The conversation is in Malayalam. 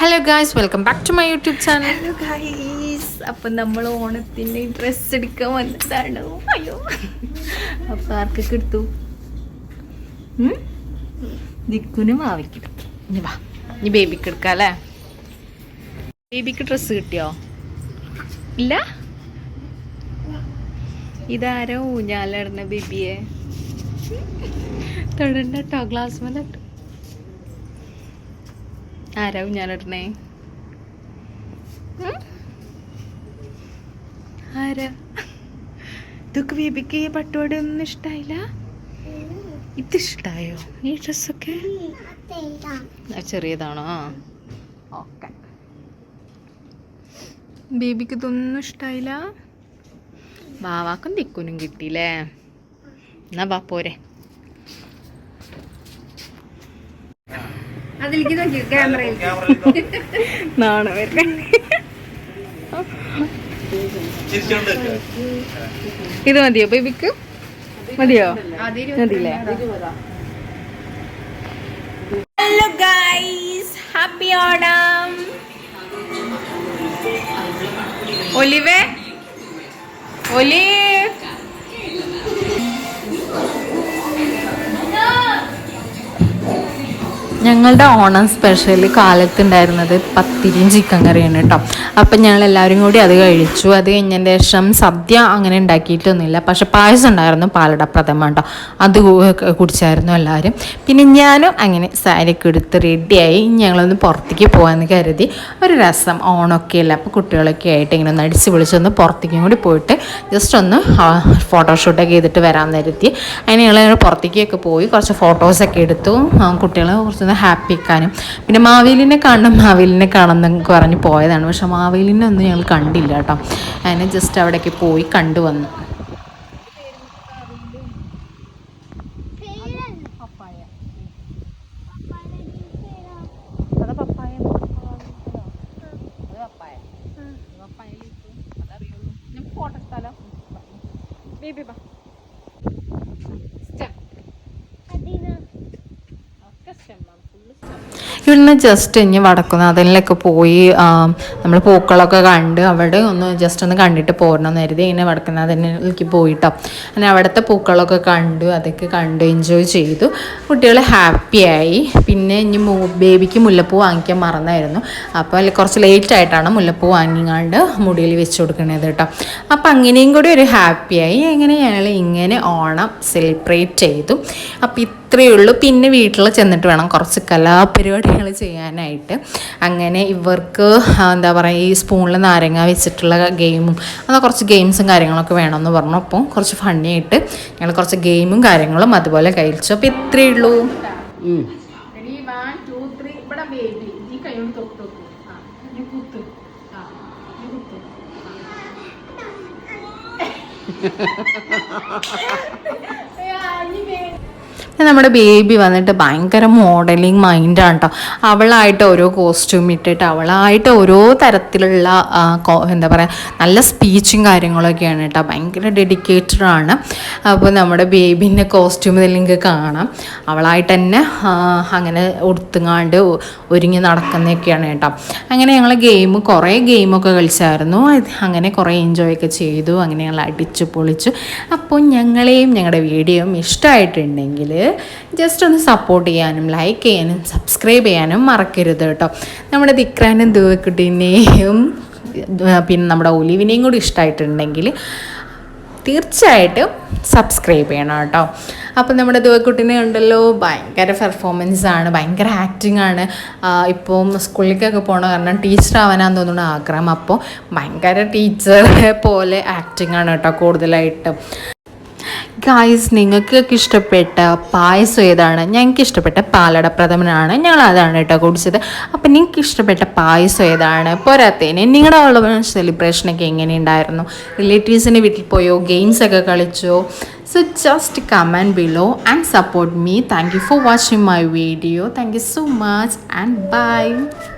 Hello guys, welcome back to my YouTube channel. Hello guys, അപ്പം നമ്മൾ ഓണത്തിന് ഡ്രസ്സ് എടുക്കാൻ വന്നതാണ്. അയ്യോ, അപ്പം ആർക്കൊക്കെ എടുത്തു? ദിക്കുനും ആവിക്കും. ഇനി വാ, ഇനി ബേബിക്ക് എടുക്കാം അല്ലേ? ബേബിക്ക് ഡ്രസ്സ് കിട്ടിയോ? ഇല്ല. ഇതാരോ ഊഞ്ഞാലിടുന്ന ബേബിയെ തൊടണ്ട കേട്ടോ, ഗ്ലാസ് മേലെ ഇട്ടു. ആരാ ഊഞ്ഞാലിടണേ? ആരാ? ഇതൊക്കെ ബേബിക്ക് പട്ടുപാടി ഒന്നും ഇഷ്ടായില്ല. ഇത് ഇഷ്ടായോ ഈ ഡ്രസ്സൊക്കെ? ചെറിയതാണോ? ഓക്കെ. ബേബിക്ക് ഇതൊന്നും ഇഷ്ടായില്ല. വാവാക്കും ദിക്കുനും കിട്ടിയില്ലേ? എന്നാ വാ പോരെ. അതിലേക്ക് നോക്കി ക്യാമറ നാണോ വരണേ. ഇത് മതിയോ ബേബിക്ക്? മതിയോ? മതിയില്ലേ? Hello guys, happy Onam. ഒലിവേ, ഒലിവ് ഞങ്ങളുടെ ഓണം സ്പെഷ്യൽ കാലത്തുണ്ടായിരുന്നത് പത്തിരിയും ചിക്കൻ കറിയാണ് കേട്ടോ. അപ്പം ഞങ്ങൾ എല്ലാവരും കൂടി അത് കഴിച്ചു. അത് കഴിഞ്ഞതിൻ്റെ ശേഷം സദ്യ അങ്ങനെ ഉണ്ടാക്കിയിട്ടൊന്നുമില്ല, പക്ഷെ പായസം ഉണ്ടായിരുന്നു, പാലട പ്രഥമ കേട്ടോ. അത് കുടിച്ചായിരുന്നു എല്ലാവരും. പിന്നെ ഞാനും അങ്ങനെ സാരിയൊക്കെ എടുത്ത് റെഡിയായി ഞങ്ങളൊന്ന് പുറത്തേക്ക് പോകാമെന്ന് കരുതി. ഒരു രസം, ഓണമൊക്കെ അല്ല, അപ്പോൾ കുട്ടികളൊക്കെ ആയിട്ട് ഇങ്ങനെ ഒന്ന് അടിച്ച് വിളിച്ചൊന്ന് പുറത്തേക്കും കൂടി പോയിട്ട് ജസ്റ്റ് ഒന്ന് ഫോട്ടോഷൂട്ടൊക്കെ ചെയ്തിട്ട് വരാമെന്ന് കരുതി. അങ്ങനെ ഞങ്ങൾ പുറത്തേക്കൊക്കെ പോയി കുറച്ച് ഫോട്ടോസൊക്കെ എടുത്തു. കുട്ടികളെ കുറച്ച് ഹാപ്പി ആക്കാനും പിന്നെ മാവേലിനെ കാണുന്നൊക്കെ പറഞ്ഞ് പോയതാണ്. പക്ഷെ മാവേലിനെ ഒന്നും ഞങ്ങൾ കണ്ടില്ല കേട്ടോ. അങ്ങനെ ജസ്റ്റ് അവിടേക്ക് പോയി കണ്ടു വന്നു. ഇവിടുന്ന് ജസ്റ്റ് ഇനി വടക്കുന്നാഥനിലൊക്കെ പോയി നമ്മൾ പൂക്കളൊക്കെ കണ്ട് അവിടെ ഒന്ന് ജസ്റ്റ് ഒന്ന് കണ്ടിട്ട് പോരണമെന്ന് കരുതി ഇങ്ങനെ വടക്കുന്നാഥനിലേക്ക് പോയിട്ടോ. അങ്ങനെ അവിടുത്തെ പൂക്കളൊക്കെ കണ്ടു, അതൊക്കെ കണ്ട് എൻജോയ് ചെയ്തു. കുട്ടികൾ ഹാപ്പിയായി. പിന്നെ ഇനി ബേബിക്ക് മുല്ലപ്പൂ വാങ്ങിക്കാൻ മറന്നായിരുന്നു. അപ്പോൾ കുറച്ച് ലേറ്റായിട്ടാണ് മുല്ലപ്പൂ വാങ്ങിങ്ങാണ്ട് മുടിയിൽ വെച്ച് കൊടുക്കണത് കേട്ടോ. അപ്പോൾ അങ്ങനെയും കൂടി ഒരു ഹാപ്പിയായി. അങ്ങനെ ഞങ്ങൾ ഇങ്ങനെ ഓണം സെലിബ്രേറ്റ് ചെയ്തു. അപ്പോൾ ഇത്രയേ ഉള്ളൂ. പിന്നെ വീട്ടിൽ ചെന്നിട്ട് വേണം കുറച്ച് കലാപരിപാടികൾ ചെയ്യാനായിട്ട്. അങ്ങനെ ഇവർക്ക് എന്താ പറയുക, ഈ സ്പൂണിൽ നാരങ്ങ വെച്ചിട്ടുള്ള ഗെയിമും അങ്ങനെ കുറച്ച് ഗെയിംസും കാര്യങ്ങളൊക്കെ വേണമെന്ന് പറഞ്ഞു. അപ്പോൾ കുറച്ച് ഫണ്ണിയായിട്ട് ഞങ്ങൾ കുറച്ച് ഗെയിമും കാര്യങ്ങളും അതുപോലെ കഴിച്ചു. അപ്പോൾ ഇത്രയേ ഉള്ളൂ. നമ്മുടെ ബേബി വന്നിട്ട് ഭയങ്കര മോഡലിങ് മൈൻഡാണ് കേട്ടോ. അവളായിട്ട് ഓരോ കോസ്റ്റ്യൂം ഇട്ടിട്ട് അവളായിട്ട് ഓരോ തരത്തിലുള്ള എന്താ പറയുക, നല്ല സ്പീച്ചും കാര്യങ്ങളൊക്കെയാണ് കേട്ടോ. ഭയങ്കര ഡെഡിക്കേറ്റഡാണ്. അപ്പോൾ നമ്മുടെ ബേബീൻ്റെ കോസ്റ്റ്യൂം ഇതിലേക്ക് കാണാം. അവളായിട്ട് തന്നെ അങ്ങനെ ഉടുത്തുങ്ങാണ്ട് ഒരുങ്ങി നടക്കുന്നതൊക്കെയാണ് കേട്ടോ. അങ്ങനെ ഞങ്ങൾ കുറേ ഗെയിമൊക്കെ കളിച്ചായിരുന്നു. അങ്ങനെ കുറേ എൻജോയ് ഒക്കെ ചെയ്തു. അങ്ങനെ ഞങ്ങൾ അടിച്ചു പൊളിച്ചു. അപ്പോൾ ഞങ്ങളെയും ഞങ്ങളുടെ വീഡിയോയും ഇഷ്ടമായിട്ടുണ്ടെങ്കിൽ ജസ്റ്റ് ഒന്ന് സപ്പോർട്ട് ചെയ്യാനും ലൈക്ക് ചെയ്യാനും സബ്സ്ക്രൈബ് ചെയ്യാനും മറക്കരുത് കേട്ടോ. നമ്മുടെ ദിക്രാനും ദുവക്കുട്ടീനെയും പിന്നെ നമ്മുടെ ഒലിവിനെയും കൂടി ഇഷ്ടമായിട്ടുണ്ടെങ്കിൽ തീർച്ചയായിട്ടും സബ്സ്ക്രൈബ് ചെയ്യണം കേട്ടോ. അപ്പോൾ നമ്മുടെ ദുവക്കുട്ടീനെ ഉണ്ടല്ലോ, ഭയങ്കര പെർഫോമൻസാണ്, ഭയങ്കര ആക്ടിങ് ആണ്. ഇപ്പം സ്കൂളിലേക്കൊക്കെ പോകണ കാരണം ടീച്ചർ ആവാനാന്ന് തോന്നുന്നു ആഗ്രഹം. അപ്പോൾ ഭയങ്കര ടീച്ചറെ പോലെ ആക്ടിങ് ആണ് കേട്ടോ കൂടുതലായിട്ടും. ഗായ്സ്, നിങ്ങൾക്കൊക്കെ ഇഷ്ടപ്പെട്ട പായസം ഏതാണ്? ഞങ്ങൾക്ക് ഇഷ്ടപ്പെട്ട പാലട പ്രഥമനാണ്, ഞങ്ങൾ അതാണ് കേട്ടോ കുടിച്ചത്. അപ്പം നിങ്ങൾക്ക് ഇഷ്ടപ്പെട്ട പായസം ഏതാണ്? പോരാത്തതിന് നിങ്ങളുടെ ഓണം സെലിബ്രേഷനൊക്കെ എങ്ങനെയുണ്ടായിരുന്നു? റിലേറ്റീവ്സിൻ്റെ വീട്ടിൽ പോയോ? ഗെയിംസൊക്കെ കളിച്ചോ? So just comment below and support me. Thank you for watching my video. Thank you so much and bye.